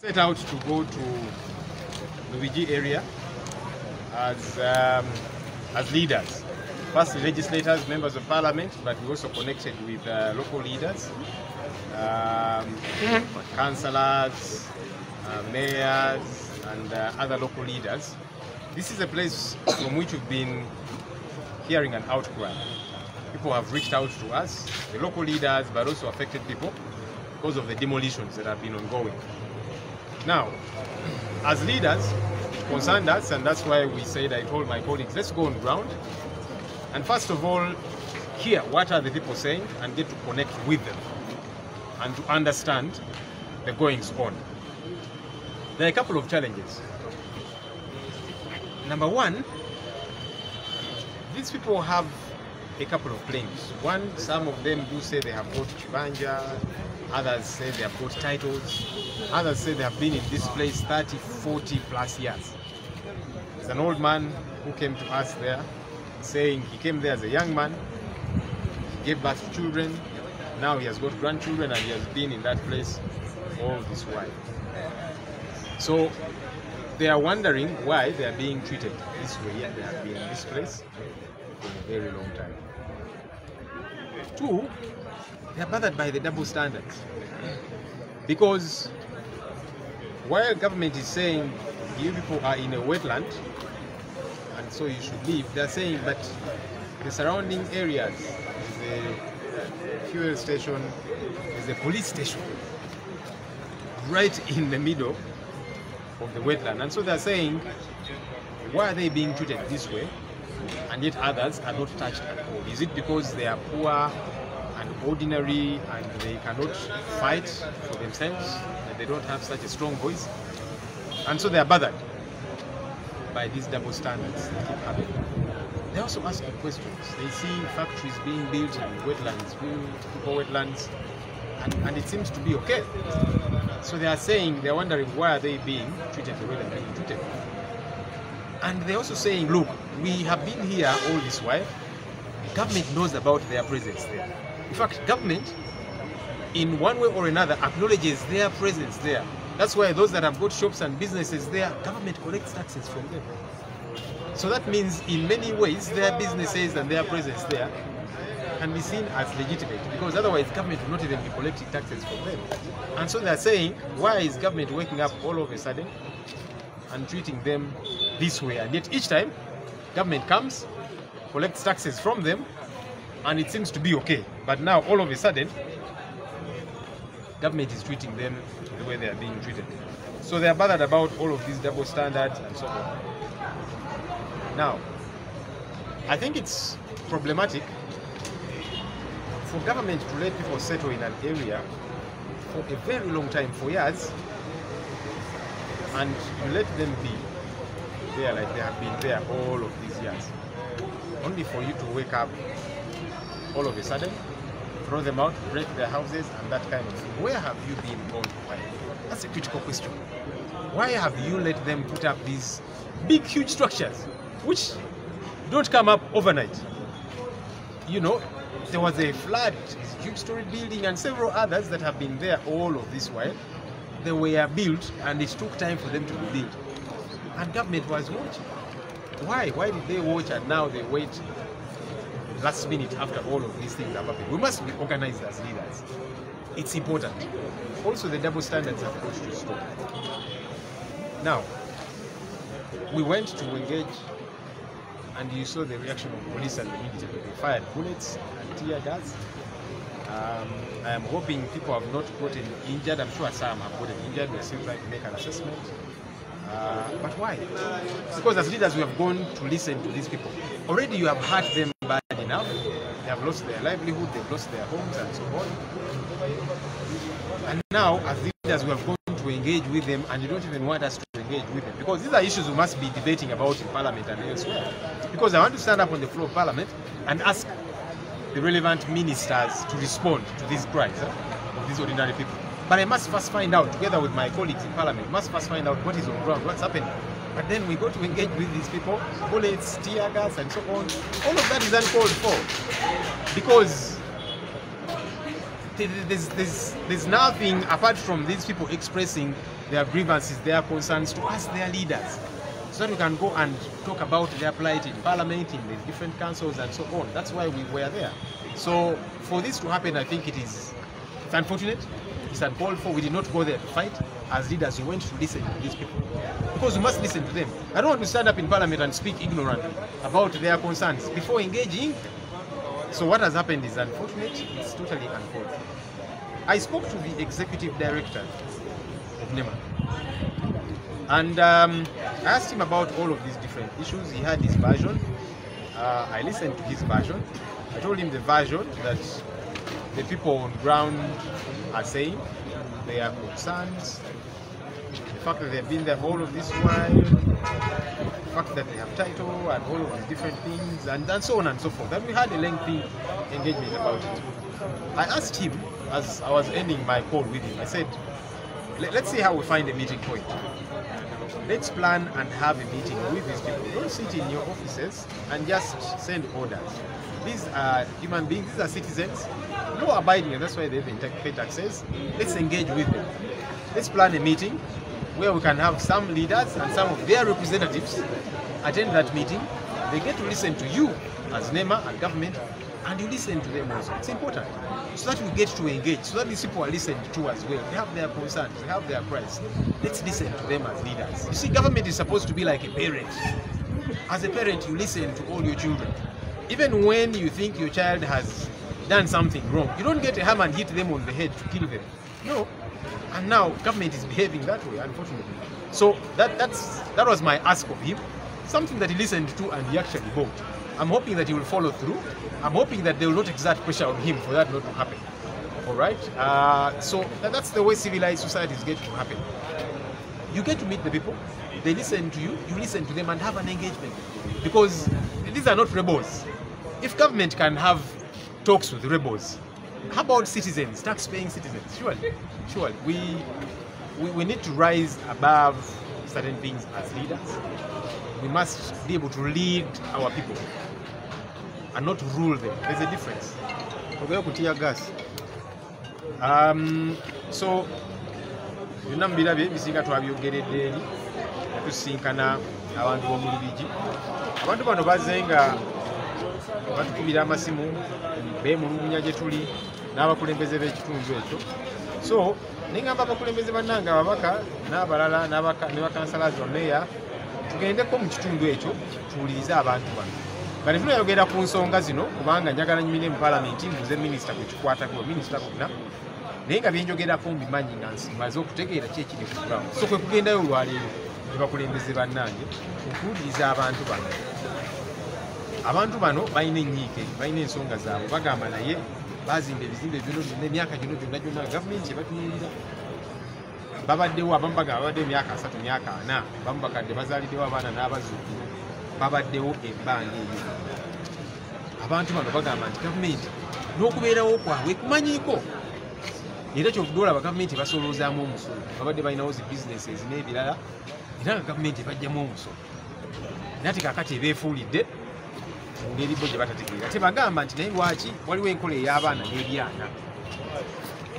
Set out to go to Luigi area as leaders. First legislators, members of parliament, but we also connected with local leaders, councillors, mayors, and other local leaders. This is a place from which we've been hearing an outcry. People have reached out to us, the local leaders, but also affected people, because of the demolitions that have been ongoing. Now, as leaders, it concerned us, and that's why we said, I told my colleagues, let's go on ground. And first of all, hear what are the people saying and get to connect with them and to understand the goings on. There are a couple of challenges. Number one, these people have a couple of claims. One, some of them do say they have got Kibanja, others say they have got titles, others say they have been in this place 30, 40 plus years. There's an old man who came to us there saying he came there as a young man, he gave birth to children, now he has got grandchildren, and he has been in that place all this while. So they are wondering why they are being treated this way, and they have been in this place for a very long time. Two, they are bothered by the double standards. Because while government is saying you people are in a wetland and so you should leave, they are saying but the surrounding areas, there's a fuel station, there's a police station right in the middle of the wetland. And so they are saying, why are they being treated this way and yet others are not touched at all? Is it because they are poor and ordinary and they cannot fight for themselves and they don't have such a strong voice? And so they are bothered by these double standards that keep happening. They also ask questions. They see factories being built in wetlands, typical wetlands, and it seems to be okay. So they are saying, they are wondering why are they being treated the way they are being treated. And they're also saying, look, we have been here all this while. Government knows about their presence there. In fact, government, in one way or another, acknowledges their presence there. That's why those that have got shops and businesses there, government collects taxes from them. So that means, in many ways, their businesses and their presence there can be seen as legitimate, because otherwise government will not even be collecting taxes from them. And so they're saying, why is government waking up all of a sudden and treating them this way? And yet each time, government comes, collects taxes from them, and it seems to be okay. But now, all of a sudden, government is treating them the way they are being treated. So they are bothered about all of these double standards and so on. Now, I think it's problematic for government to let people settle in an area for a very long time, for years, and you let them be there like they have been there all of these years, only for you to wake up all of a sudden, throw them out, break their houses, and that kind of thing. Where have you been all the while? That's a critical question. Why have you let them put up these big, huge structures, which don't come up overnight? You know, there was a flood, a huge-story building, and several others that have been there all of this while. They were built, and it took time for them to be built. And government was watching. Why? Why did they watch and now they wait last minute after all of these things have happened? We must be organized as leaders. It's important. Also, the double standards have got to stop. Now, we went to engage, and you saw the reaction of police and the military. They fired bullets and tear gas. I am hoping people have not gotten injured. I'm sure some have gotten injured. We're still trying to make an assessment. But why? Because as leaders, we have gone to listen to these people. Already you have hurt them bad enough. They have lost their livelihood, they've lost their homes and so on. And now, as leaders, we have gone to engage with them, and you don't even want us to engage with them. Because these are issues we must be debating about in Parliament and elsewhere. Because I want to stand up on the floor of Parliament and ask the relevant ministers to respond to these cries of these ordinary people. But I must first find out, together with my colleagues in Parliament, must first find out what is on ground, what's happening. But then we go to engage with these people, bullets, tear gas, and so on. All of that is uncalled for. Because there's nothing apart from these people expressing their grievances, their concerns to us, their leaders, so that we can go and talk about their plight in parliament, in the different councils and so on. That's why we were there. So for this to happen, I think it's unfortunate, it's uncalled for. We did not go there to fight. As leaders, we went to listen to these people, because we must listen to them. I don't want to stand up in parliament and speak ignorantly about their concerns before engaging. So what has happened is unfortunate, it's totally uncalled for. I spoke to the executive director of NEMA, and I asked him about all of these different issues. He had his version. I listened to his version. I told him the version that the people on ground are saying, their concerns, the fact that they've been there for all of this while, the fact that they have title and all of these different things, and so on and so forth. And we had a lengthy engagement about it. I asked him, as I was ending my call with him, I said, let's see how we find a meeting point. Let's plan and have a meeting with these people. Don't sit in your offices and just send orders. These are human beings, these are citizens, law abiding, and that's why they pay taxes. Let's engage with them. Let's plan a meeting where we can have some leaders and some of their representatives attend that meeting. They get to listen to you as NEMA and government, and you listen to them also. It's important, so that we get to engage, so that these people are listened to as well. They have their concerns, they have their cries. Let's listen to them as leaders. You see, government is supposed to be like a parent. As a parent, you listen to all your children. Even when you think your child has done something wrong, you don't get a hammer and hit them on the head to kill them. No. And now government is behaving that way, unfortunately. So that was my ask of him, something that he listened to and he actually bought. I'm hoping that he will follow through. I'm hoping that they will not exert pressure on him for that not to happen. All right? So that's the way civilized societies get to happen. You get to meet the people, they listen to you, you listen to them and have an engagement. Because these are not rebels. If government can have talks with rebels, how about citizens, tax-paying citizens? Surely. We need to rise above certain things as leaders. We must be able to lead our people and not rule them. There's a difference. So, tunambirabe bisinga twabyogeredde eri tusinkana abantu b'omu Lubigi. Abantu bano bazenga batukubira amasimu beemulugunya gye tuli n'abakulembeze b'ekitundu ekyo. So nengamba abakulembeze bannanga ababaka n'abalala ne bakansalazi bameeya tugendeko mu kitundu ekyo tuwulirize abantu bano. Bali tunayogera ku nsonga zino kubanga njagala nyimire mu palamenti mbuze minisita ku kikwatako minisita bonna. Naye nga byenjogerako mbimanyi nga nsimaze okutegeera ki ekiri ku ground. So kwe kugendayo olwaleero ne bakulembeze bannange okuwuliriza abantu bano. Abantu bano balina ennyiike, balina ensonga zaabwe, bagamba naye bazimba ebizimbe bino n'emyaka gino gyonna gavumenti ebatunyirira. Babaddewo abamu bagamba babaddewo emyaka 3, myaka 4, abamu bakadde bazaaliddewo abaana n'abazuukulu, babaddewo ebbanga eyo. Abantu bano bagamba nti gavumenti n'okubeerawo kwabwe kumanyiiko. Era kyovudde olaba gavumenti basolozaamu omusolo, babadde balinawo zi businesses n'ebirala, era nga gavumenti ebajjamu omusolo. Nate kaakati ebeefuulidde mu ngeri bo gye batategeera. Tebagamba nti naye lwaki waliwo enkola ey'abaana n'ebyana.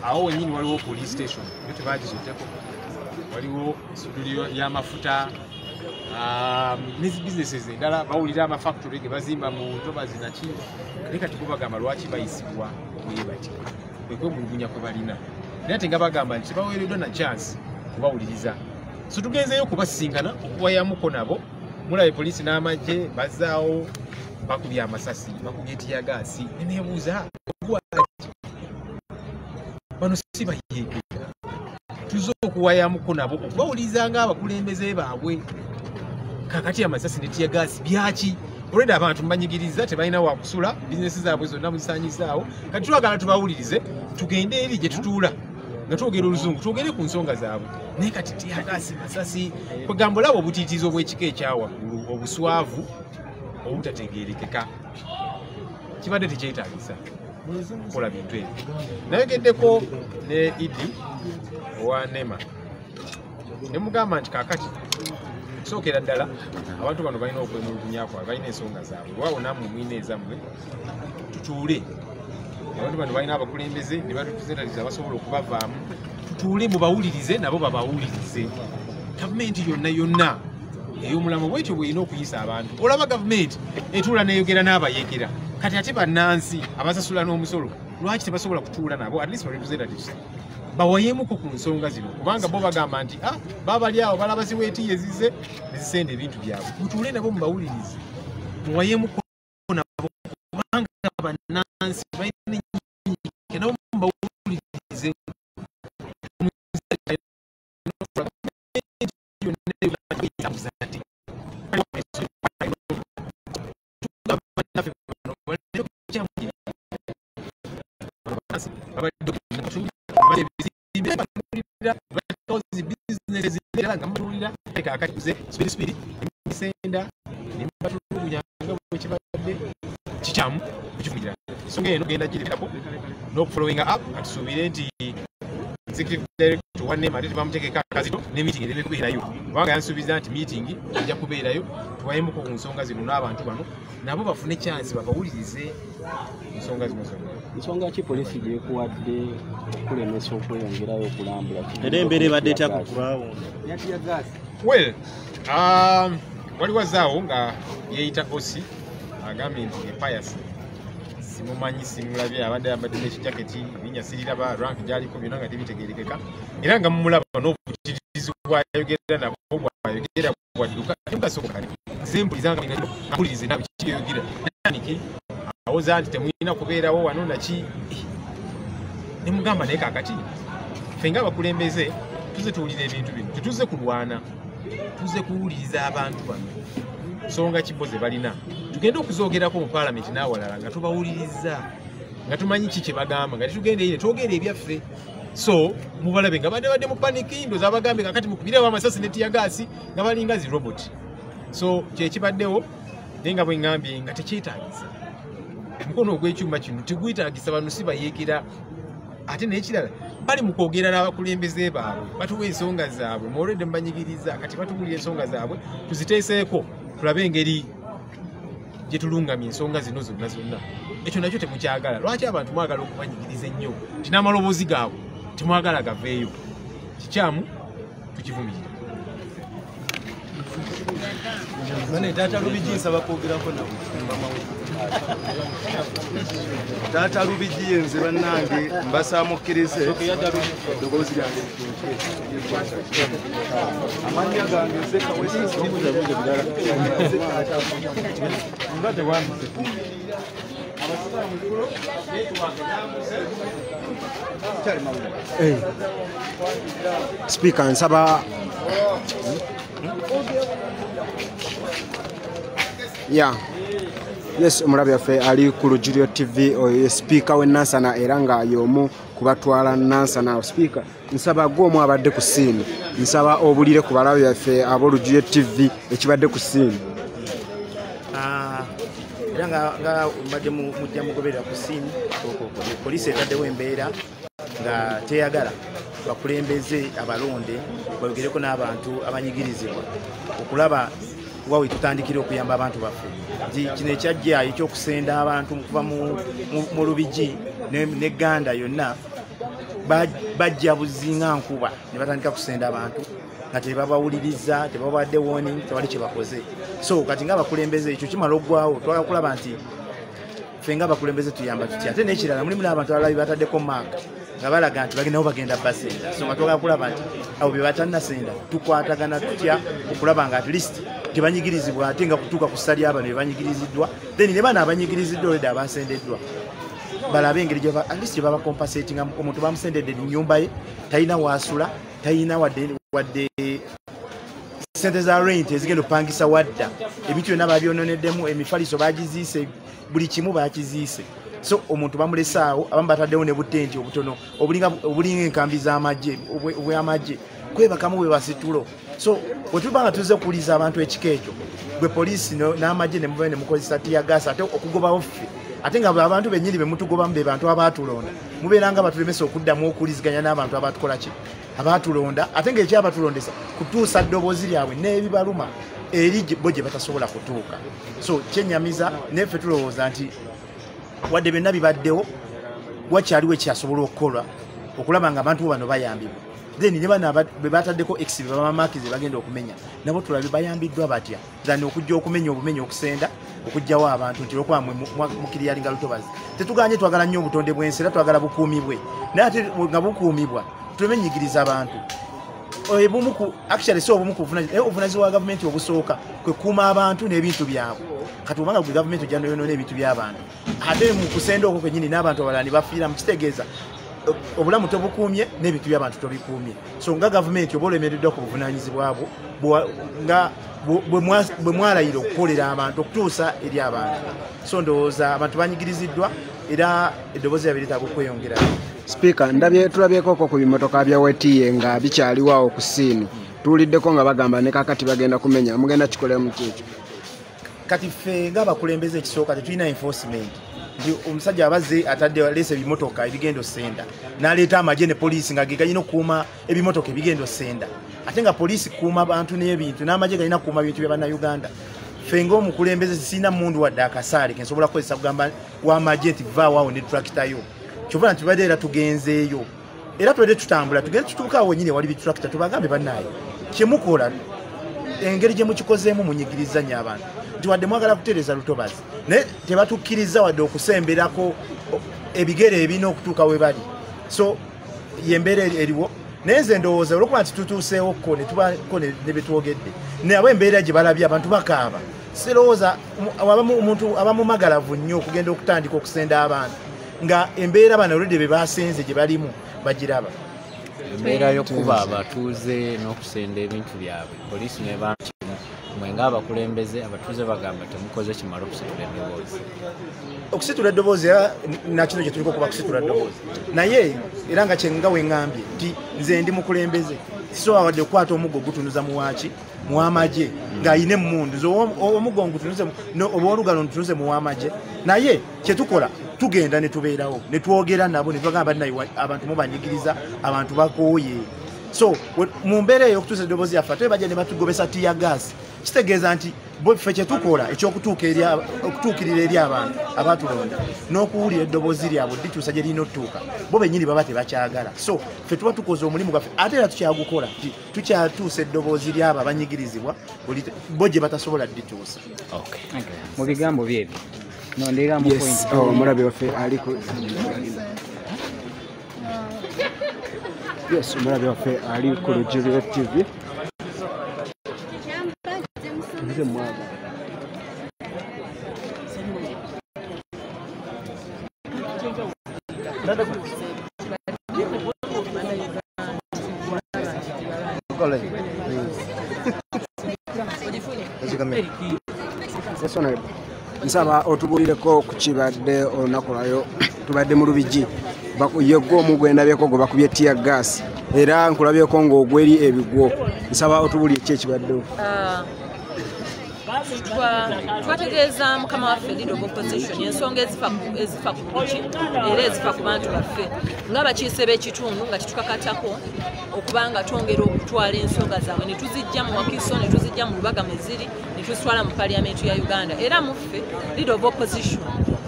Awo wennyini waliwo police station, yo tebagizuddeko. Waliwo essuduliro y'amafuta, n'ezi businesses endala, bawulira amafactory ge bazimba mu ntobazi naki. Naye kati bo bagamba lwaki bayisibwa bwe bati. Kwemulugunya kwe balina. Naye ate nga bagamba nti baweereddwa na chance kubawuliriza. So tugenzeyo kubasisinkana okubayamuko nabo. Mulabe poliisi n'amagye bazaawo bakubye amasasi, bakubye tiyagaasi. Neneebuuza bano si bayeekera. Tuze okuwayamuko nabo okubawuliriza ng'abakulembeze baabwe. Kakati amasasi ne tiyagaasi byaki? Olwedde abantu mbanyigiriza tebalina wakusula, bizinesi zaabwe zonna muzisaanyizaawo. Kati twagala tubawulirize, tugende eri gye tutuula nga twogera oluzungu, twogere ku nsonga zaabwe. Naye kati tiyagaasi, masasi, kwegamba olaba obutiitiizi obw'ekika ekyawaggulu, obuswavu obutategeerekeka. Kibadde tekyetaagisa kukola bintu ebyo. Nayogeddeko ne Idi owa NEMA. Ne mugamba nti kaakati sookera ddala abantu bano balina okwemulugunya kwabwe, balina ensonga zaabwe. Waawo nammwe mwine ezammwe, tutuule. Abantu bano balina abakulembeze ne batutuzeetaliza basobola okubavaamu, mutuule mubawulirize nabo babawulirize. Gavumenti yonna ey'omulamu bwetyo bw'erina okuyisa abantu. Olaba gavumenti etuula n'eyogera n'abayeekera. Kati ate bannansi abasasula n'omusolo lwaki tebasobola kutuula nabo at least representatives bawayeemuko ku nsonga zino kubanga bo bagamba nti babali awo balaba ziweetiye zize nezisenda ebintu byabwe. Mutuule nabo mubawulirize muwayeemuko nabo kubanga bannansi balina ennyiike nabo mubawulirize. Following up atusuubire nti executive director wanne matete bamuteekeko akazito ne meeting ereme kubeerayo kubanga yansuubiza nti meeting ejja kubeerayo tuwayemuko ku nsonga zino n'abantu bano nabo bafune chance babawulirize ensonga zino zonna. Nsonga ki poliisi gyekuwadde okulemesa okweyongerayo okulambula era embeera ebadde etakukubaawo? Well, wali wazaawo nga yeeyita Osi agambye nti Pius simumanyi simulabye abadde ayambadde n'ekijaketi binnya siriraba rank gyaliko byonna nga tebitegeerekeka era nga mumulaba n'obutirizi bwayogera nabo bwayogera bwadduka temugasokokale zempulizanga mpulirize nabo kiyogera naniki awoza nti temulina kubeerawo wano naki ne mugamba naye kaakati ffe ng'abakulembeze tuze tuwulira ebintu bino tetuze kulwana tuze kuwuliriza abantu bano nsonga kibo ze balina tugende okuzoogerako mu paalamenti n'awalala nga tubawuliriza nga tumanyi ki kye bagamba nga tetugende ine twogere ebyaffe so mubalabe nga badde mu paniki ndoza abagambe kakati mukubirewo amasasi ne tiyagaasi nga balinga zi robot so kyekibaddewo naye nga bwe ŋŋambye nga tekyetaagisa omukono ogw'ekyuma kino tegwetaagisa bano si bayeekera ate n'ekirala bali mu kwogera n'abakulembeze baabwe batuwa ensonga zaabwe mwolwedde mubanyigiriza kati batuwulira ensonga zaabwe tuziteeseeko tulabe engeri gye tulungamya ensonga zino zonna ekyo nakyo temukyagala. Lwaki abantu mwagala okubanyigiriza ennyo nti n'amaloboozi gaabwe temwagala gaveeyo? Kikyamu tukivumirira. Taata Lubigi nsaba kwogerako nabo. Taata Lubigi nze bannange mbasaamukkirize eddoboozi lyange amannya gange nzeka Speaker nsaba yes omulabi waffe ali ku Lujjuliro TV oyo speaker we Nansana era nga y'omu kubatwala Nansana. Speaker nsaba gw'omu abadde ku ssiini nsaba obulire ku balabi baffe ab'Olujjuliro TV ekibadde ku ssiini. Era nga mbadde mujja mugoberera ku ssiini poliisi etaddewo embeera nga teyagala bakulembeze abalonde bayogereko n'abantu abanyigirizibwa okulaba wawe tutandikira okuyamba abantu baffe nti kino ekyajja ekyokusenda abantu kuva mu Lubigi ne Ganda yonna bajja buzinga nkuba ne batandika kusenda abantu nga tebabawuliriza tebabadde warning tewali kye bakoze. So kati ng'abakulembeze ekyo kimala oggwawo twagala kulaba nti ffe ng'abakulembeze tuyamba tutya. Ate n'ekirala mulimu n'abantu abalala bataddeko maaka nga balaga nti nabo bagenda basenda. So nga twagala kulaba nti abo bye batannasenda tukwatagana tutya okulaba nga at least tebanyigirizibwa ate nga kutuuka ku ssa ly'abano be banyigiriziddwa then ne bano abanyigiriziddwa olwedde abasendeddwa balabe engeri at least gye babakompensatinga. Omuntu bamusendedde ennyumba ye talina waasula talina wadde sente za rent ezigenda opangisa wadda ebintu byonna babyononeddemu emifaliso bagiziise buli kimu bakiziise. So omuntu bamulesaawo abamu bataddewo ne butenti obutono obulinga enkambi z'amagye obw'amagye kwebakamu bwe basitulo. So bwe tuba nga tuze okuwuliza abantu ekika ekyo gwe poliisi n'amagye ne mubaye ne mukozesa tiyagaasi ate okugobawo ffe ate nga abantu bennyini be mutugobamu be bantu abaatulonda mubeera nga batulemesa okuddamu okuwuliziganya n'abantu abatukola ki abaatulonda ate ng'ekyabatulondesa kutuusa ddoboozi lyabwe n'ebibaluma eri bo gye batasobola kutuuka. So kyennyamiza neffe tulowooza nti wadde byonna bibaddewo wakyaliwo ekyasobola okukolwa okulaba nga abantu bano bayambibwa then ne bana be bataddeko x baba makize bagenda okumenya nabo tulabe bayambiddwa batya zani okujja okumenya obumenyi okusenda okujjawo abantu nti lokwa mukiri yali ngalutobazi tetuganye twagala nnyo obutonde bw'ensi era twagala bukuumibwe naye ate nga bukuumibwa tulemenyigiriza abantu ebumuku actually so obumuku obunazi wa government obusooka kwe kuuma abantu n'ebintu byabwe kati obanga gwe government ojja noyonoona ebintu by'abantu ate mu kusenda okwo kwennyini n'abantu abalala ne bafiira mu kitegeeza obulamu tobukuumye n'ebintu by'abantu tobikuumye so nga gavumenti oba olemereddwa ku buvunaanyizibwa bwo nga bwe mwalayira okukolera abantu okutuusa eri abantu so ndowooza abantu banyigiriziddwa era eddoboozi yabireetaaga okweyongera. Speaker, tulabyeko ku bimotoka bya wetiye nga bikyaliwo ku siini tuwuliddeko nga bagamba ne kakati bagenda kumenya mugenda kikolemu kyekyo kati ffe ng'abakulembeze ekisooka tetulina enforcement nti omusajja abazze atadde leese ebimotoka ebigendo senda n'aleeta amagye ne poliisi nga ge galina okukuuma ebimotoka ebigendo senda ate nga poliisi kuuma abantu n'ebintu n'amagye galina kukuuma bintu bya bannayuganda ffe ng'omukulembeze sisina mundu wadde akasaale ke nsobola kukozesa kugamba w'amagye nti vaawo ne turakitayo kyova nti tubadde era tugenzeeyo era tubadde tutambula tugende tutuukaawo wennyini wali bitulakita tubagambe bannaayo kyemukola engeri gye mukikozeemu munyigiriza nnyo abantu nti wadde mwagala kutereeza lutobazi naye tebatukkiriza wadde okusemberako ebigere ebirina okutuuka we bali so yembeera eriwo naye nze ndowooza olwokuba nti tutuuseewoko ne tubako ne betwogedde naye abo embeera gye balabye abantu bakaaba sirowooza omuntu aba mumagalavu nnyo okugenda okutandika okusenda abantu nga embeera bano olwedde be basenze gye balimu bagiraba embeera y'okuba abatuuze n'okusenda ebintu byabwe poliisi neba mwe ng'abakulembeze abatuuze bagamba temukoze kimala okusitula eddoboozi okusitula eddoboozi era nakino gye tuliko okuba kusitula eddoboozi naye era nga kyenga weŋŋambye nti nze ndi mukulembeze sisobola wadde okukwata omuggo gutunuza muwaaki muwamagye ng'ayina emmundu nze omuggo ngutunuze oba olugalo ntunuze muwamagye naye kyetukola tugenda ne tubeerawo ne twogera nabo ne tubagamba naye abantu mubanyigiriza abantu bakooye so mu mbeera eyo okutuusa eddoboozi yaffe ate bajja ne batugobesa tiya gaasi kitegeeza nti ffe kyetukola ekyokutuukirira eri abantu abatulonda n'okuwulira eddoboozi lyabwe lituusa gye lirina otutuuka bo bennyini baba tebakyagala so ffe tuba tukoze omulimu gwaffe ate era tukyagukola nti tukyatuusa eddoboozi lyabo abanyigirizibwa bo gye batasobola ddituusa. Mu bigambo byebyo omulabe waffe aliko yes omulabe waffe ali ku Lugiryo TV nze mwaga nsaba otubulireko ku kibadde olunaku lwayo tubadde mu Lubigi yegwa omugwendabyeko gwe bakubye tiya gaasi era nkulabyeko ng'ogweri ebigwo nsaba otubulire ki ekibaddewo. Twategeeza mukama waffe leader of opposition ensonga ezifa ku kuki era ezifa ku bantu baffe ng'abakiise b'ekitundu nga tetukakatako okubanga twongera okutwala ensonga zaabwe ne tuzijja mu Wakiso ne tuzijja mu Lubaga mwe ziri ne tuzitwala mu paliamenti ya Uganda era muffe leader of opposition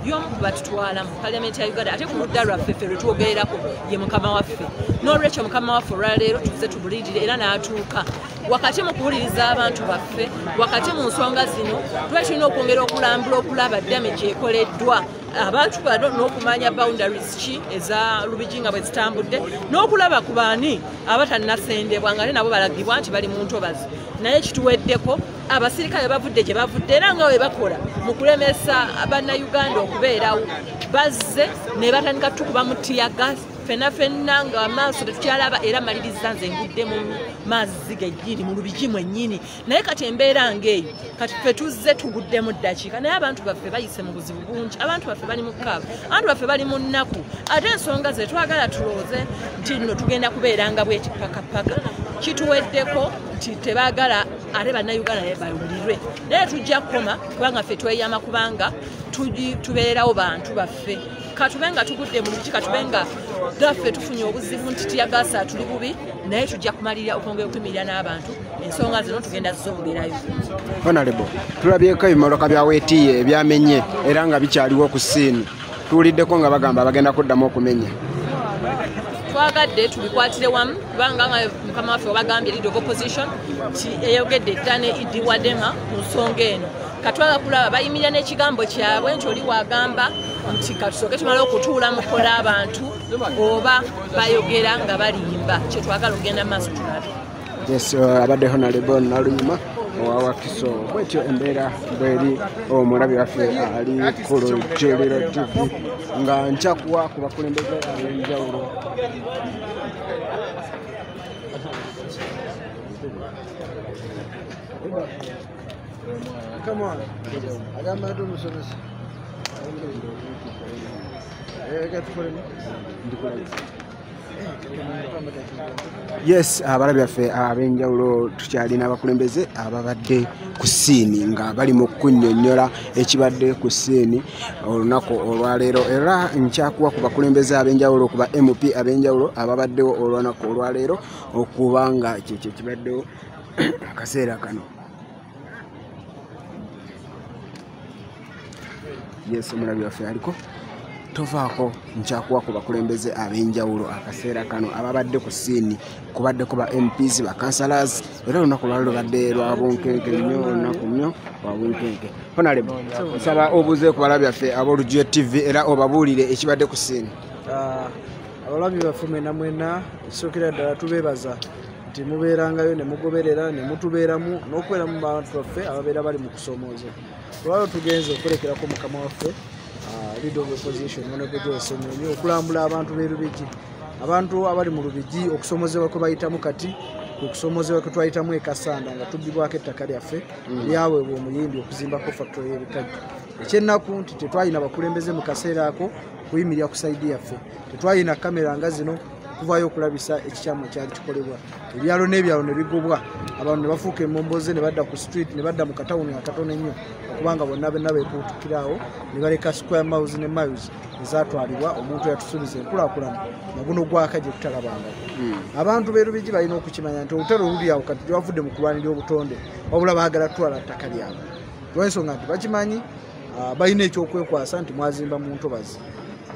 y'omu ku batutwala mu paliamenti ya Uganda ate ku ludda lwaffe ffe lwe twogererako ye mukama waffe n'olwekyo mukama waffe olwaleero tuze tubulirire era n'atuuka wakati mu kuwuliriza abantu baffe wakati mu nsonga zino twali tulina okwongera okulambula okulaba damage ekoleddwa abantu bano n'okumanya boundaries ki eza Lubigi nga bwe zitambudde n'okulaba ku baani abatannasendebwa nga nabo balagibwa nti bali mu ntobazi naye kituweddeko abasirikale bavudde gye bavudde era nga we bakola mu kulemesa bannayuganda okubeerawo bazze ne batandika tukuba mu tiyagas fenna nga amaaso tetukyalaba era maliriza nze ngudde mu mazzi gejjiri mu Lubigi mwennyini naye kati embeera ng'eyo kati ffe tuzze tugudde mu ddakiika naye abantu baffe bayise mu buzibu bungi abantu baffe bali mu kaaba abantu baffe bali mu nnaku ate ensonga ze twagala tulooze nti nno tugenda kubeera nga bweti pakapaka kituweddeko nti tebaagala ate bannayuganda bawulirwe naye tujja kukoma kubanga ffe tweyama kubanga tubeerawo bantu baffe katube nga tugudde mu Lubigi katube nga gaffe tufunye obuzibu nti tiyagaasa tuli bubi naye tujja kumalirira okwongera okuyimirira n'abantu ensonga zino tugenda zizongerayo. Honorable, tulabyeko ebimoloka bya wetiye ebyamenye era nga bikyaliwo ku siini tuwuliddeko nga bagamba bagenda kuddamu okumenya twagadde tubikwatire wamu kubanga nga mukama waffe obagambye leader of opposition eyogedde dda ne Idi Wadema ku nsonga eno katwaga kulaba bayimirira n'ekigambo kyabwe nti oli wagamba nti katusooke tumale okutuula mukola abantu oba bayogera nga balimba kyetwagala okugenda maaso tulabe. Yes, abadde Honorable Naluyima owawakiso bwetyo embeera bweri omulabi waffe ali ku Lujjuliro TV nga njakuwa ku bakulembeze ab'enjawulo. Come on. I got my room service. Yes, abalabi baffe ab'enjawulo tukyalina abakulembeze ababadde ku ssiini nga bali mu kunnyonnyola ekibadde ku ssiini olunaku olwaleero era nkyakuwa ku bakulembeze ab'enjawulo ku ba MP ab'enjawulo ababaddewo olunaku olwaleero okuba nga kyekyo kibaddewo akaseera kano. Yes, omulabi waffe aliko tovaako nkyakuwa ku bakulembeze ab'enjawulo akaseera kano ababadde ku ssiini kubadde ku ba MPs ba councillors era olunaku lwali lubadde lwa bunkenke nnyo olunaku nnyo lwa bunkenke. Honorable nsaba obuuze ku balabi baffe ab'Olujjuliro TV era obabuulire ekibadde ku ssiini. Abalabi baffe mwena ekisookera ddala tubeebaza nti mubeerangayo ne mugoberera ne mutubeeramu n'okubeera mu bantu baffe ababeera bali mu kusoomooza. Olwalo tugenze okulekerako mukama waffe leader of opposition Honorable Ssenyonyi okulambula abantu b'e Lubigi. Abantu abali mu Lubigi okusoomozebwa kwe bayitamu kati okusoomozebwa kwe twayitamu e Kasanda nga tubbibwako ettaka lyaffe lyaweebwa omuyimbi okuzimbako factory y'ebikajjo. Ekyennaku nti tetwalina bakulembeze mu kaseera ako kuyimirira ku sayidi yaffe. Tetwalina kamera nga zino kuvaayo okulabisa ekikyamu ekyali kikolebwa. Ebyalo n'ebyalo ne bigobwa abantu ne bafuuka emmomboze ne badda ku street ne badda mu katawuni akatono ennyo okubanga bonna beekuutukiraawo ne baleka square miles ne miles ezatwalibwa omuntu yatusuubiza enkulaakulana na guno gwaka gye tutalabangako. Abantu b'e Lubigi balina okukimanya nti olutalo luli awo kati tebavudde mu kulwanira obutonde wabula baagala tutwala ttaka lyabwe. Lw'ensonga nti bakimanyi balina ekyokwekwasa nti mwazimba mu ntobazi,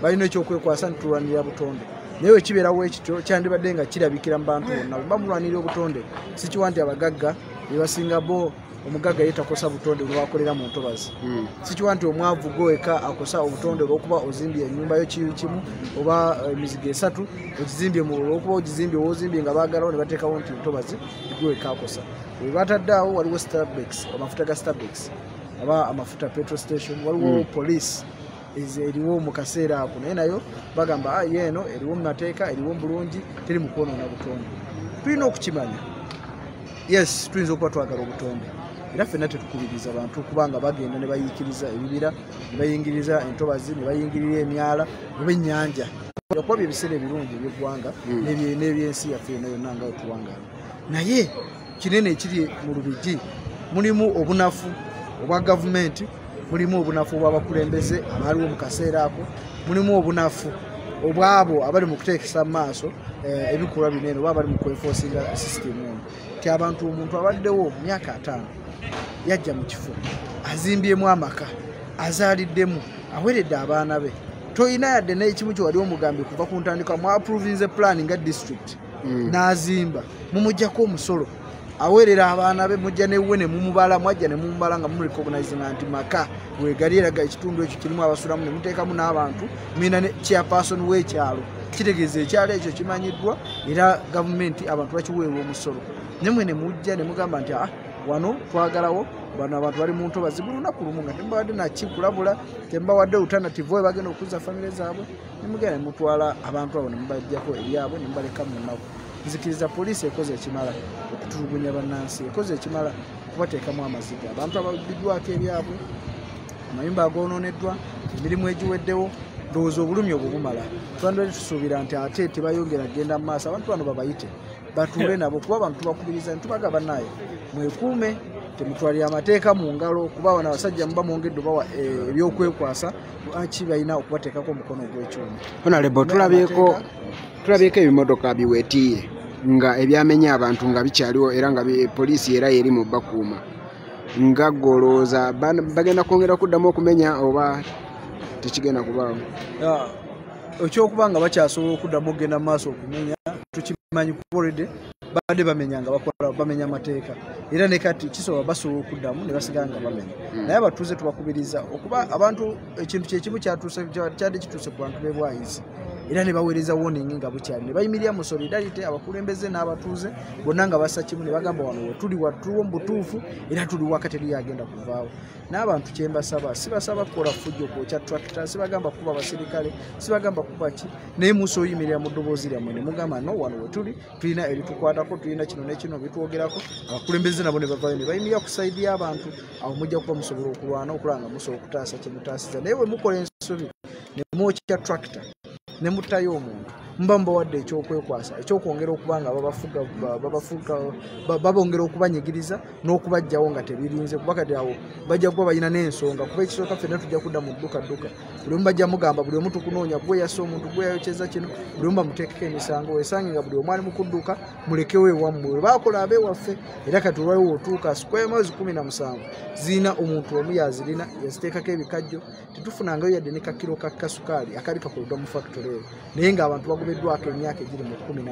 balina ekyokwekwasa nti tulwanira butonde. Naye wekibeerawo ekityo kyandibadde nga kirabikira mu bantu bonna bwe bamulwanira obutonde si kiwa nti abagagga be basinga bo omugagga yetakosa butonde olwakolera mu ntobazi. Si kiwa nti omwavu gweka akosa obutonde olw'okuba ozimbye ennyumba yo kiyu kimu oba emizigo esatu ogizimbye mu olw'okuba ogizimbye woozimbye nga baagalawo ne bateekawo nti ntobazi gweka akosa. Bwe batadde awo waliwo Starbucks, amafuta ga Starbucks aba amafuta petrol station, waliwo police eriwo mu kaseera ako naye nayo bagamba yeeno eriwo mu mateeka eriwo mu bulungi teri mu kwonoona butonde. Tulina okukimanya yes tuyinza okuba twagala obutonde era ffenna tetukubiriza abantu kubanga bagenda ne bayiikiriza ebibira ne bayingiriza entobazi ne bayingirira emyala oba ennyanja okuba byebiseera ebirungi ebyeggwanga n'ebyensi yaffe yonna yonna nga otuwangaala. Naye kinene ekiri mu Lubigi mulimu obunafu obwa gavumenti, mulimu obunafu obw'abakulembeze abaaliwo mu kaseera ako, mulimu obunafu obwabo abali mu kuteekesa mu maaso ebikolwa binene oba abali mu kweforcinga sisitemu eno. Ti abantu omuntu abaddewo myaka 5 yajja mu kifo azimbyemu amaka azaaliddemu aweredde abaana be toyina yadde n'ekimu kye wali omugambye kuva ku ntandikwa mu approvinze plan nga district n'azimba mumuggyako omusolo awerera abaana be mujja newe ne mumubala mwajja ne mumubala nga murecognizinga nti maka wegali eraga ekitundu ekyo kirimu abasulamu ne muteekamu n'abantu mwina ne chairperson w'ekyalo kitegeeza ekyalo ekyo kimanyiddwa era gavumenti abantu bakiweebwa omusolo. Nemwe ne mujja ne mugamba nti wano twagalawo bano abantu bali mu ntobazi buli lunaku lumu nga tembawadde nakikulabula tembawadde alternative we bagenda okuza famire zaabwe ne mugenda ne mutwala abantu abo ne mubajjako ebyabwe ne mubaleka mu nnaku. Nzikiriza poliisi ekoze ekimala okutulugunya bannansi, ekoze ekimala okubateekamu amaziga abantu ababiddwako ebyabwe, amayumba agoononeddwa, emirimu egiweddewo. Ndowooza obulumi obwo bumala. Twandibadde tusuubira nti ate tebayongera kugenda mu maaso abantu bano babayite batuule nabo kuba abantu tubakubiriza ne tubaga bannaayo mwekuume temutwalira amateeka mu ngalo kuba bano abasajja muba mwongedde bawa ebyokwekwasa lwaki balina okubateekako omukono ogw'ekyuma. Honorable tulabyeko ebimotoka biweetiye nga ebyamenya abantu nga bikyaliwo era nga poliisi era yeri mu bakuuma nga golooza bagenda kwongera kuddamu okumenya oba tekigenda kubaawo. ekyokubanga bakyasobola okuddamu okugenda mu maaso okunenya tukimanyi kuolede badde bamenyanga bakola bamenya amateeka era ne kati kisobola basobola okuddamu ne basigala nga bamenya naye abatuuze tubakubiriza okuba abantu ekintu kyekimu kyadde kituuse ku bantu b'ebwayizi era ne baweereza warning nga bukyali ne bayimirira mu solidarity abakulembeze n'abatuuze bonna nga bassa kimu ne bagamba wano wetuli watuwo mu butuufu era tuli wakati eri agenda kuvaawo n'abantu kyembasaba sibasaba kukola fujjo kwokya tractor sibagamba kuba basirikale sibagamba kuba ki naye muso oyimirira mu ddoboozi lyammwe ne mugamba no wano wetuli tulina ebitukwatako tulina kino nekino bitwogerako abakulembeze nabo ne bavayo ne bayimirira ku saidi y'abantu awo mujja kuba musobola okulwana okulanga musobola okutaasa kye mutaasiza naye bwe mukola ensobi ne mwokya tractor ne mutayo omuntu mba mbawadde ekyokwekwasa ekyokwongera okubanga babongera okubanyigiriza n'okubajjawo nga tebirinze kuba kati awo bajja kuba balina n'ensonga kuba ekisooka ffenna tujja kudda mu dduka buli omu bajja mugamba buli omu tukunoonya gwe yassa omuntu gwe yayokyeza kino buli omu bamuteekeko emisango weesange nga buli omu ali mu kudduka mulekewo ewammwe we baakola ab'ewaffe era kati olwaliwo otuuka square miles 17 ziina omuntu omu yazirina yaziteekako ebikajjo tetufunangayo yadde ne kakiro kakasukaali akali kakoleddwa mu factory eyo naye ng'abantu bagobeddwako emyaka egiri mu 11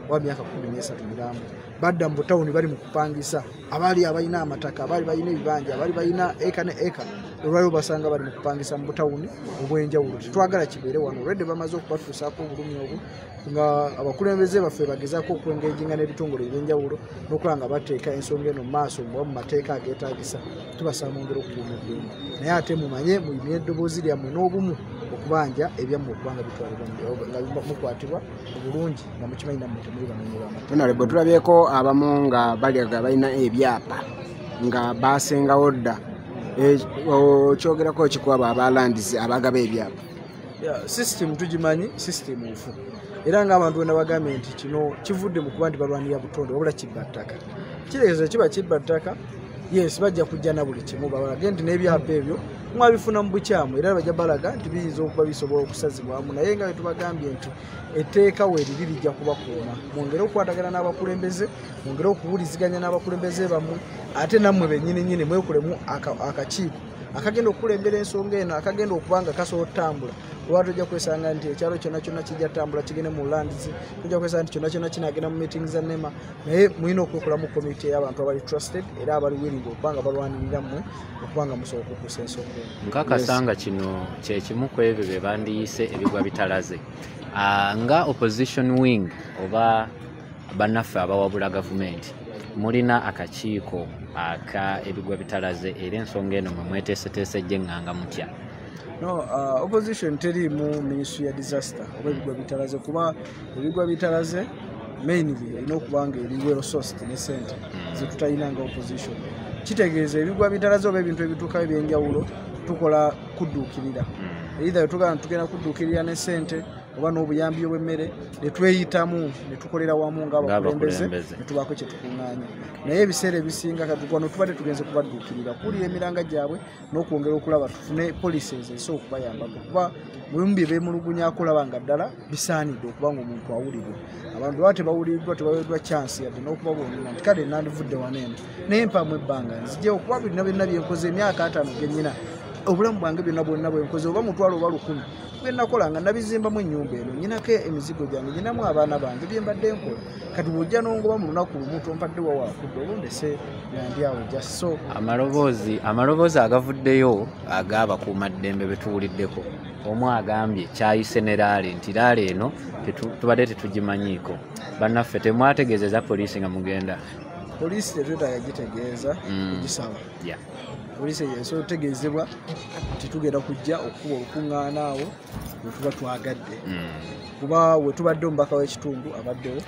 oba myaka 13 mirambo badda mu butawuni bali mu kupangisa abaali abalina amataka abaali balina ebibanja abaali balina eka ne eka olwaliwo basanga bali mu kupangisa mu butawuni obw'enjawulo tetwagala kibeere wano olwedde bamaze okubatuusaako obulumi obwo nga abakulembeze baffe bagezaako okwengeejinga n'ebitongole eby'enjawulo n'okulaba nga bateeka ensonga eno mu maaso muba mu mateeka ageetaagisa tubasaba mwongere okukuuma eddembe naye ate mumanye muyimire eddoboozi lyammwe n'obumu okubanja ebyammwe okubanga bitwalibwa nga mukwatibwa obulungi nga mukimanyi nammwe temuli bamenyi b'amateeka. Honorable, tulabyeko abamu nga baliaga balina ebyapa nga basengawo dda okyogerako kikwabo abalandizi abagaba ebyapa. System tugimanyi system nfu era ng'abantu bonna bagambye nti kino kivudde mu kuba nti balwanira butonde wabula kibba ttaka kitegeeza kiba kibba ttaka yes bajja kujja na buli kimu balage nti n'ebyapa ebyo mwabifuna mu bukyamu era bajja balaga nti biyinza okuba bisobola okusazibwamu naye nga tubagambye nti etteeka weeriri lijja kubakuuma mwongere okukwatagana n'abakulembeze mwongere okuwuliziganya n'abakulembeze bammwe ate nammwe bennyini mwekulemu akakiiko akagenda okukulembera ensonga eno akagenda okubanga kasobola otambula oba tojja kwesanga nti ekyalo kyonna kyonna kijja tambula kigende mu landizi tojja kwesanga nti kyonna kyonna kinagenda mu meeting za nema naye mulina okwekolamu komiti ey'abantu abali trusted era abali willing okubanga balwanirira mmwe okubanga musobola okukuusa ensonga eno. Nkakasanga kino kyekimu ku ebyo bye bandiyise ebigwa bitalaze nga opposition wing oba bannaffe abawabula gavumenti mulina akakiiko aka ebigwa bitalaze era ensonga eno mwe mweteeseteese gyenganga mutya? No, opposition teri mu ministry ya disaster oba ebigwa bitalaze kuba ebigwa bitalaze mainly erina okuba nga eriwo resource ne sente zetutalina nga opposition kitegeeza ebigwa bitalaze oba ebintu ebituukayo ebyenjawulo tukola kudduukirira either tugenda kudduukirira ne sente oba n'obuyambi obw'emmere ne tweyitamu ne tukolera wamu ng'abakulembeze ne tubaako kye tukuŋŋaanya naye ebiseera ebisinga wano tubadde tugenze kubadduukirira kuwulira emiranga gyabwe n'okwongera okulaba tufune policies ezisobola okubayambako kuba mubimu bye beemulugunya akulaba nga ddala bisaanidde okuba nga omuntu awulirwa abantu baba tebawuliddwa tebaweddwa chance yadde n'okubabonera nti kale nandivudde wano eno naye mpaamu ebbanga nzigyewo kuba birina byonna byenkoze emyaka 5 gennyina obulamu bwange byonna bwonna bwenkoze oba mutwalo oba 10 bwenakola nga nabizimbamu ennyumba eno nyinako emizigo gyange nyinamu abaana bange byembadde nkola kati bw'ojja n'ongoba mu lunaku lumu tompadde wa wakudde obundese nandyawo jaso amaloboozi agavuddeyo ag'abakuumaddembe betuwuliddeko omu agambye kyayise ne laale nti laale eno tubadde tetugimanyiiko bannaffe temwategeezeza poliisi nga mugenda? Poliisi tetwetaaga gitegeeza kugisaba poliisi esobola otegeezebwa nti tugenda kujja okukuba olukuŋŋaana awo we tuba twagadde kuba we tubadde omubaka w'ekitundu abaddewo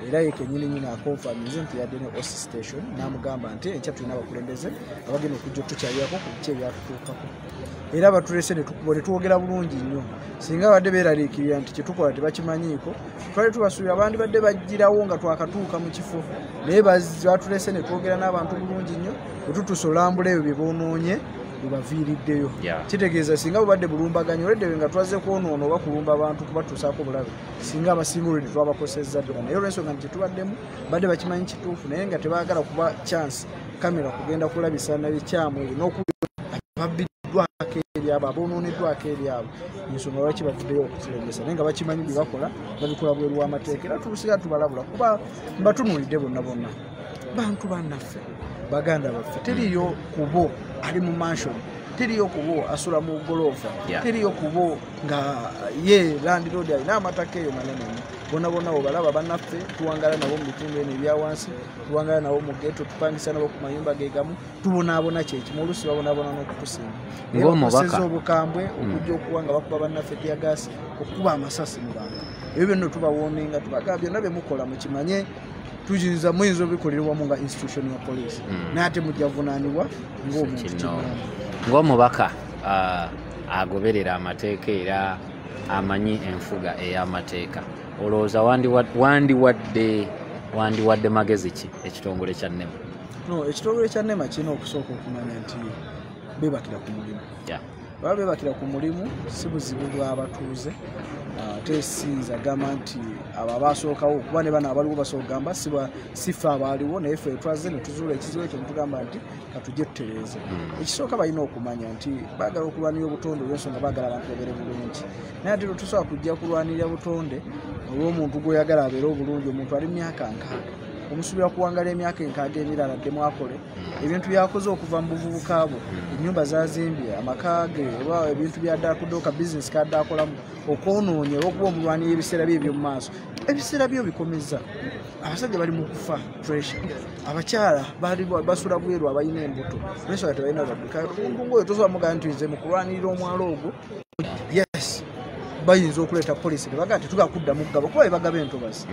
era ye kennyini akonfaminze nti yadde ne OC station n'amugamba nti enkya tulina abakulembeze abagenda okujja otukyalirako ku biki ebyatutuukako era batulese ne twogera bulungi nnyo singa badde beeraliikirira nti kyetukola tebakimanyiiko twali tubasuubira abandi badde bajjirawo nga twakatuuka mu kifo naye batulese ne twogera n'abantu bulungi nnyo bwe tutusolambula ebyo bye boonoonye bebaviiriddeyo kitegeeza singa bubadde bulumbaganyo oleddewe nga twaze kwonoona oba kulumba abantu kubatuusaako bulabe singa abasinga olwedde twabakosezza ddala naye olwensonga nti kyetubaddemu badde bakimanyi kituufu naye nga tebaagala kuba chance kamera kugenda kulabisa nabikyamu ebyo n'okubabbiddwa ababbiddwako eri abo aboononeddwako eri abo ensonga lwaki bavuddeyo okutulembesa naye nga bakimanyi bye bakola babikola bweru w'amateeka era tulusira tubalabula kuba mbatunuulidde bonna bonna bantu bannaffe baganda baffe teriyo kubo ali mu mansion teriyo kubo asula mu golofa teriyo kubo nga ye landlord alina amataka eyo manene bona bona obalaba bannaffe tuwangala nabo mu bitundu eno ebyawansi tuwangala nabo mu geto tupangisa nabo ku mayumba gegamu tubonaabona kyekimu oluusi babonaabona n'okutusinga ng'omubaka obukambwe okujja okuwa nga bakuba bannaffe tiyagasi okukuba amasasi mu bantu ebyo byonna tubawoominga tubagaba byonna bye mukola mukimanye muyinza obikolera wamu nga institution ya police naye ate mujja vunaanibwa ng'omuntu ng'omubaka agoberera amateeka era amanyi enfuga ey'amateeka olowooza wandiwadde magezi ki ekitongole kya NEMA? No, ekitongole kya NEMA kirina okusooka okumanya nti beebakira ku mulimu baba beebakira ku mulimu si buzibu bw'abatuuze ate siza gamba nti abo abaasookawo kuba ne bano abaliwo basooka gamba sifa abaaliwo naye ffe twaze ne tuzuula ekizibu ekyo netugamba nti katujje tutereeze ekisooka balina okumanya nti baagala okulwanira obutonde olw'ensonga baagala abantu babeere bulungi naye ate tetusobola kujja kulwanirira butonde olw'omuntu gw'oyagala abeere obulungi omuntu ali mu myaka nkaaga omusuubira kuwangala emyaka enkaaga emirala ddemu akole ebintu byakoze okuva mu buvubuka bwe ennyumba zazimbye amaka ge oba ebintu byaddakuddooka bizinesi kadde akolamu okwonoonye olw'okuba omulwanira ebiseera bye eby'omu maaso ebiseera byo bikomeza abasajja bali mu kufa pressure abakyala basula bweru abalina embuto nesonga tebalina baddika omuntu ng'oyo tosobola mugamba nti nze mu kulwanirira omwalo ogwo yes bayinza okuleeta polisi nebagaa tetuga kuddamu ggaba kuba ebagaba entobazi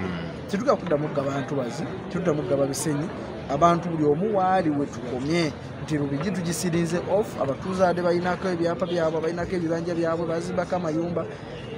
tetuga kuddamu ggaba ntobazi tetuddamu ggaba bisenyi abantu buli omu waali we tukomye nti lubigi tugisirinze off abatuuze ade balinako ebyapa byabwe balinako ebibanja byabwe bazimbako amayumba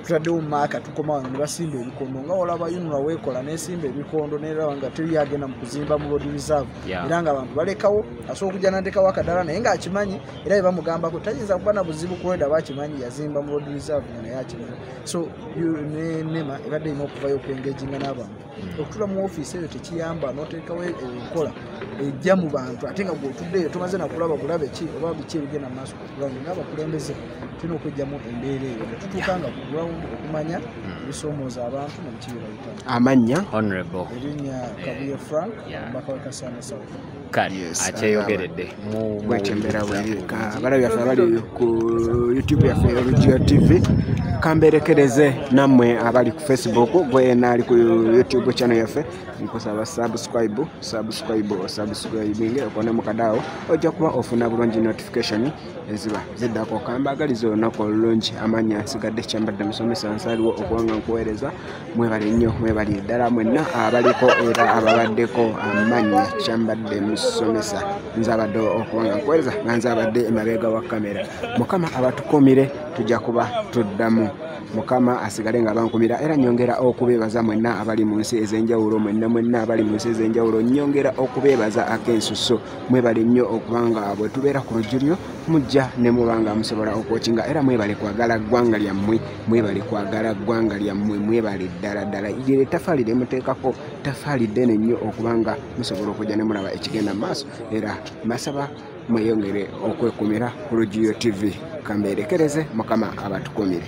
tutaddewo mu maaka tukoma wano ne basimba ebikondo nga olaba yunula weekola nesimba ebikondo neraba nga teri agenda mu kuzimba mu road reserve era nga abantu balekawo asobola okujja nandekawo akadala naye ng'akimanyi era bye bamugambako tayinza kuba na buzibu kulweda bakimanyi yazimba mu road reserve naye akimanyi so NEMA ebadde erina okuvayo okwengeginga n'abantu okutula mu ofiisi eyo tekiyamba n'oteekawo enkola ejja mu bantu ate nga gw'otuddeyo tomaze nakulaba bulabe ki oba biki ebigenda mu maaso kukulaba ng'abakulembeze tulina okwejjamu embeera eyo ne tutuukanga ku ground okumanya ebisoomooza abantu ne biki bye bayitamu. Amanya Honorable erinnya Kabuye Frank omubaka wa Kasanda South. Akyeyogeredde bwekembera bwerika abalabi yaffe abali ku YouTube yaffe Olugio TV kamberekereze nammwe abali ku Facebook gwena ali ku YouTube channel yaffe nkusaba subscribing okone mukadao ojja kuba ofuna bulungi notification eziba ziddako kambagaliza olunaku olulungi amanya nsigadde kyambadde musomesa nsaliwo okuwanga nkuweereza mwebali nnyo mwebali ddala mwenna abaliko era ababaddeko amanya kyambadde musomesa nzabadde okuwanga nkuweereza nga nzabadde emabega wa kamera mukama abatukumire tujja kuba tuddamu mukama asigale nga bankumira era nyongera okubeebaza mwenna abali mu nsi ez'enjawulo mwenna abali mu nsi ez'enjawulo nyongera okubeebaza ak'ensusso mwebale nnyo okubanga bwe tubeera ku lujjuliro mujja ne mubanga musobola okwokinga era mwebale kwagala ggwanga lyammwe mwebale kwagala ggwanga lyammwe mwebale ddala ddala ire tafaali lyemuteekako tafaali ddene nnyo okubanga musobola okujja ne mulaba ekigenda mu maaso era mbasaba mweyongere okwekumira ku Lugio TV kamberekereze mukama abatukumire.